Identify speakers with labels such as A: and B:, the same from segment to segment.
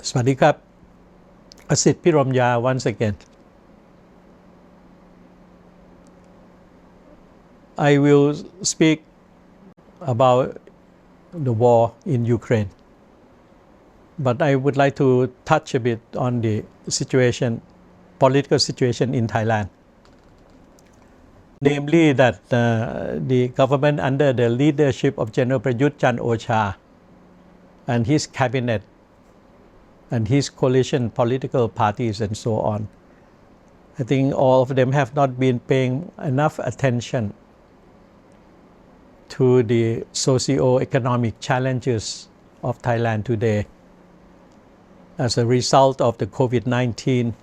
A: สวัสดีครับ Kasit Piromya once again. I will speak about the war in Ukraine, but I would like to touch a bit on the political situation in Thailand. Namely that the government under the leadership of General Prayut Chan-o-cha and his cabinet and his coalition political parties and so on, I think all of them have not been paying enough attention to the socio-economic challenges of Thailand today as a result of the COVID-19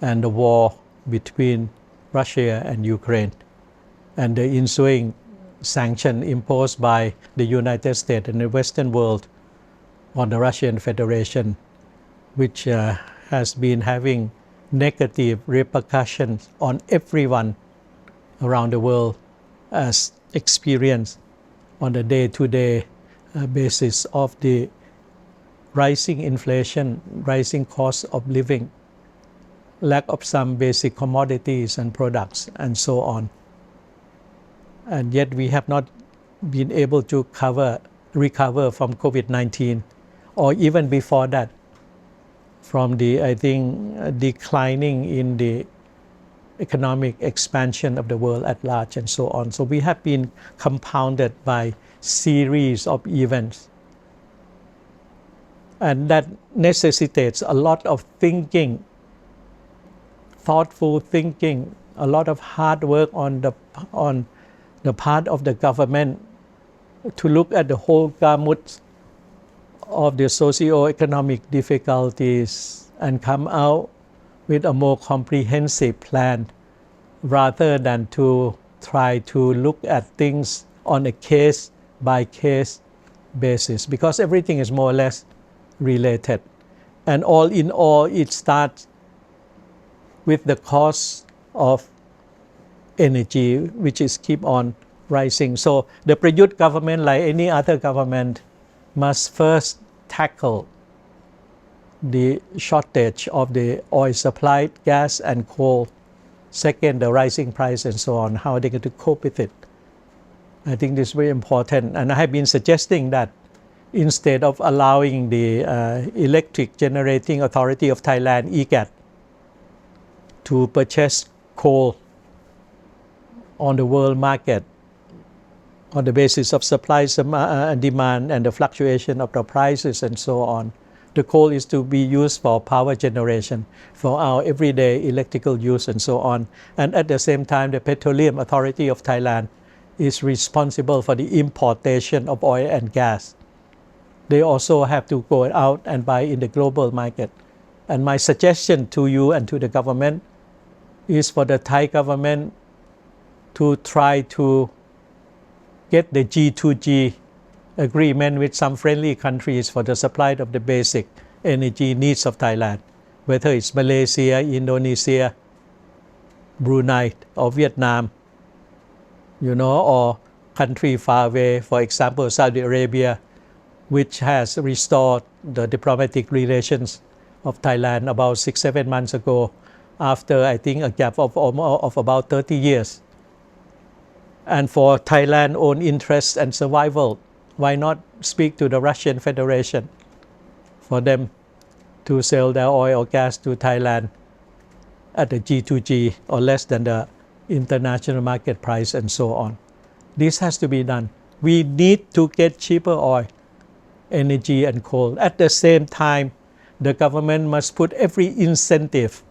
A: and the war between Russia and Ukraine and the ensuing sanction imposed by the United States and the Western world on the Russian Federation, which has been having negative repercussions on everyone around the world as experienced on a day-to-day basis of the rising inflation, rising cost of living, lack of some basic commodities and products, and so on. And yet we have not been able to recover from COVID-19, or even before that, from the, I think, declining in the economic expansion of the world at large and so on. So we have been compounded by series of events. And that necessitates a lot of thinking, thoughtful thinking, a lot of hard work on the part of the government to look at the whole gamut of the socio-economic difficulties and come out with a more comprehensive plan rather than to try to look at things on a case-by-case basis, because everything is more or less related. And all in all, it starts with the cost of energy, which is keep on rising. So the Prayut government, like any other government, must first tackle the shortage of the oil supply, gas and coal. Second, the rising price and so on, how are they going to cope with it? I think this is very important, and I have been suggesting that instead of allowing the Electric Generating Authority of Thailand, EGAT, to purchase coal on the world market on the basis of supply and demand and the fluctuation of the prices and so on. The coal is to be used for power generation, for our everyday electrical use and so on. And at the same time, the Petroleum Authority of Thailand is responsible for the importation of oil and gas. They also have to go out and buy in the global market. And my suggestion to you and to the government is for the Thai government to try to get the G2G agreement with some friendly countries for the supply of the basic energy needs of Thailand, whether it's Malaysia, Indonesia, Brunei, or Vietnam, or country far away, for example, Saudi Arabia, which has restored the diplomatic relations of Thailand about 6-7 months ago, after I think a gap of about 30 years. And for Thailand's own interest and survival, why not speak to the Russian Federation for them to sell their oil or gas to Thailand at the G2G or less than the international market price and so on. This has to be done. We need to get cheaper oil, energy and coal. At the same time, the government must put every incentive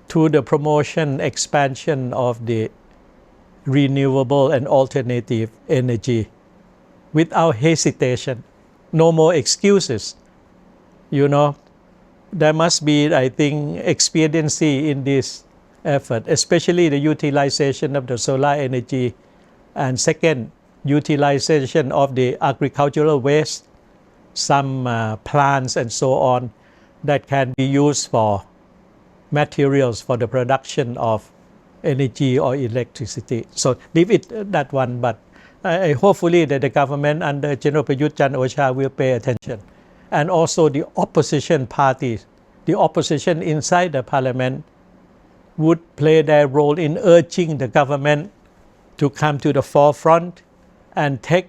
A: to the promotion, expansion of the renewable and alternative energy without hesitation. No more excuses. There must be, I think, expediency in this effort, especially the utilization of the solar energy, and second, utilization of the agricultural waste, some plants and so on that can be used for materials for the production of energy or electricity. So leave it that one, but hopefully that the government under General Prayut Chan-o-cha will pay attention. And also the opposition parties, the opposition inside the parliament would play their role in urging the government to come to the forefront and take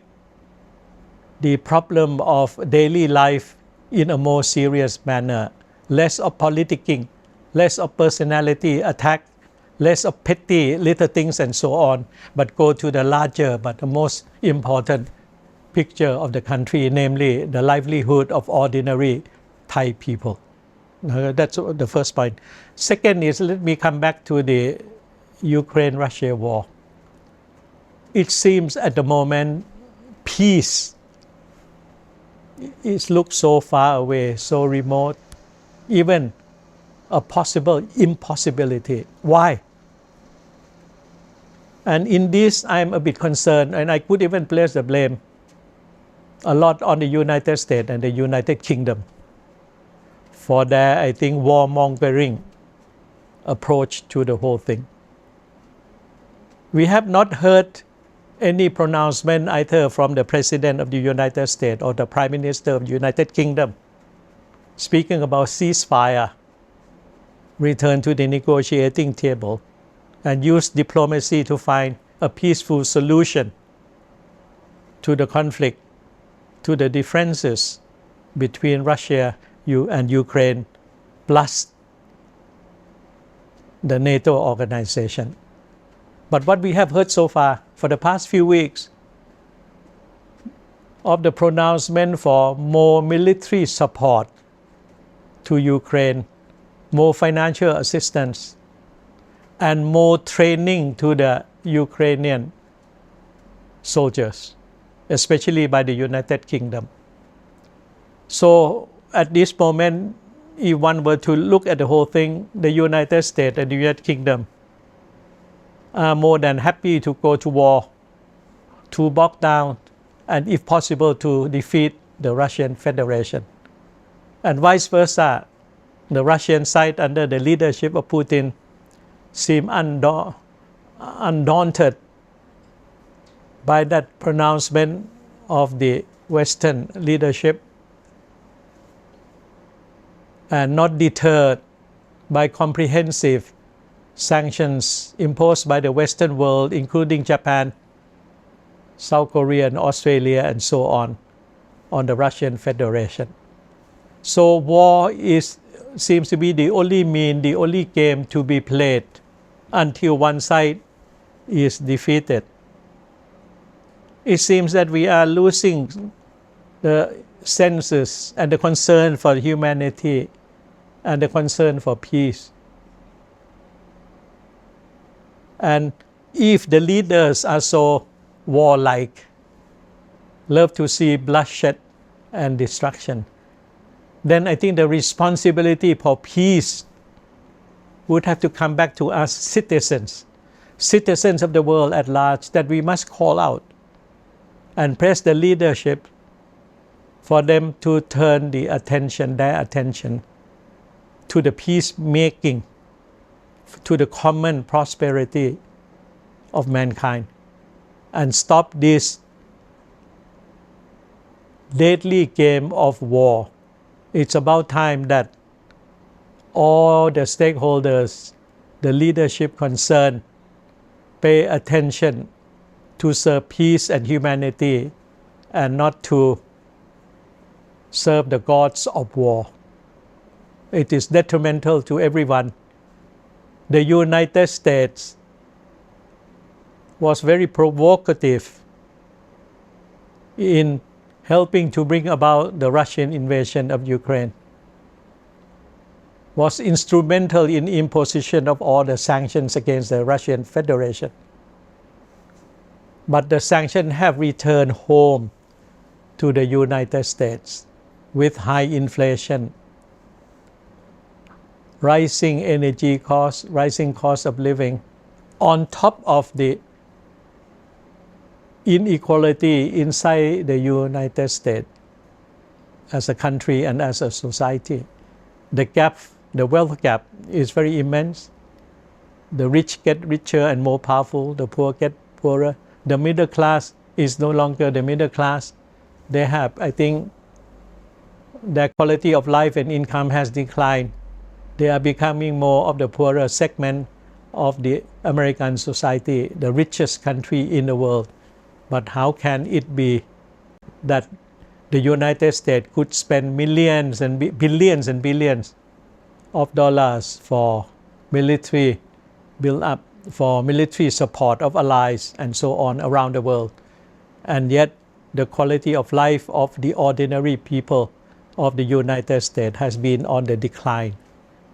A: the problem of daily life in a more serious manner. Less of politicking, less of personality attack, less of petty little things and so on, but go to the larger but the most important picture of the country, namely the livelihood of ordinary Thai people. That's the first point. Second is, let me come back to the Ukraine-Russia war. It seems at the moment peace it looks so far away, so remote, even a possible impossibility. Why? And in this, I'm a bit concerned, and I could even place the blame a lot on the United States and the United Kingdom for their, I think, warmongering approach to the whole thing. We have not heard any pronouncement either from the President of the United States or the Prime Minister of the United Kingdom speaking about ceasefire, return to the negotiating table, and use diplomacy to find a peaceful solution to the conflict, to the differences between Russia and Ukraine, plus the NATO organization. But what we have heard so far for the past few weeks of the pronouncement for more military support to Ukraine, more financial assistance, and more training to the Ukrainian soldiers, especially by the United Kingdom. So at this moment, if one were to look at the whole thing, the United States and the United Kingdom are more than happy to go to war, to bog down, and if possible to defeat the Russian Federation. And vice versa, the Russian side under the leadership of Putin seem undaunted by that pronouncement of the Western leadership and not deterred by comprehensive sanctions imposed by the Western world, including Japan, South Korea, and Australia, and so on the Russian Federation. So war seems to be the only the only game to be played until one side is defeated. It seems that we are losing the senses and the concern for humanity and the concern for peace. And if the leaders are so warlike, love to see bloodshed and destruction, then I think the responsibility for peace would have to come back to us citizens of the world at large, that we must call out and press the leadership for them to turn their attention to the peacemaking, to the common prosperity of mankind, and stop this deadly game of war. It's about time that all the stakeholders, the leadership concerned, pay attention to serve peace and humanity and not to serve the gods of war. It is detrimental to everyone. The United States was very provocative in helping to bring about the Russian invasion of Ukraine, was instrumental in imposition of all the sanctions against the Russian Federation. But the sanctions have returned home to the United States with high inflation, rising energy costs, rising cost of living, on top of the inequality inside the United States as a country and as a society. The gap, the wealth gap is very immense. The rich get richer and more powerful, the poor get poorer. The middle class is no longer the middle class. They have, I think, their quality of life and income has declined. They are becoming more of the poorer segment of the American society, the richest country in the world. But how can it be that the United States could spend millions and billions and billions of dollars for military build up, for military support of allies and so on around the world, and yet the quality of life of the ordinary people of the United States has been on the decline.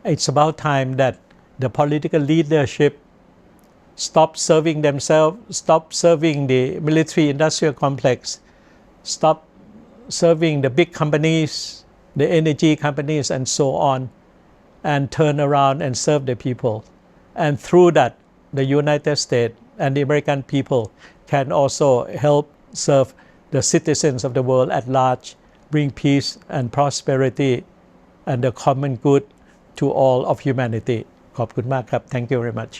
A: It's about time that the political leadership stop serving themselves, stop serving the military industrial complex, stop serving the big companies, the energy companies and so on, and turn around and serve the people. And through that, the United States and the American people can also help serve the citizens of the world at large, bring peace and prosperity and the common good to all of humanity. ขอบคุณมากครับ Thank you very much.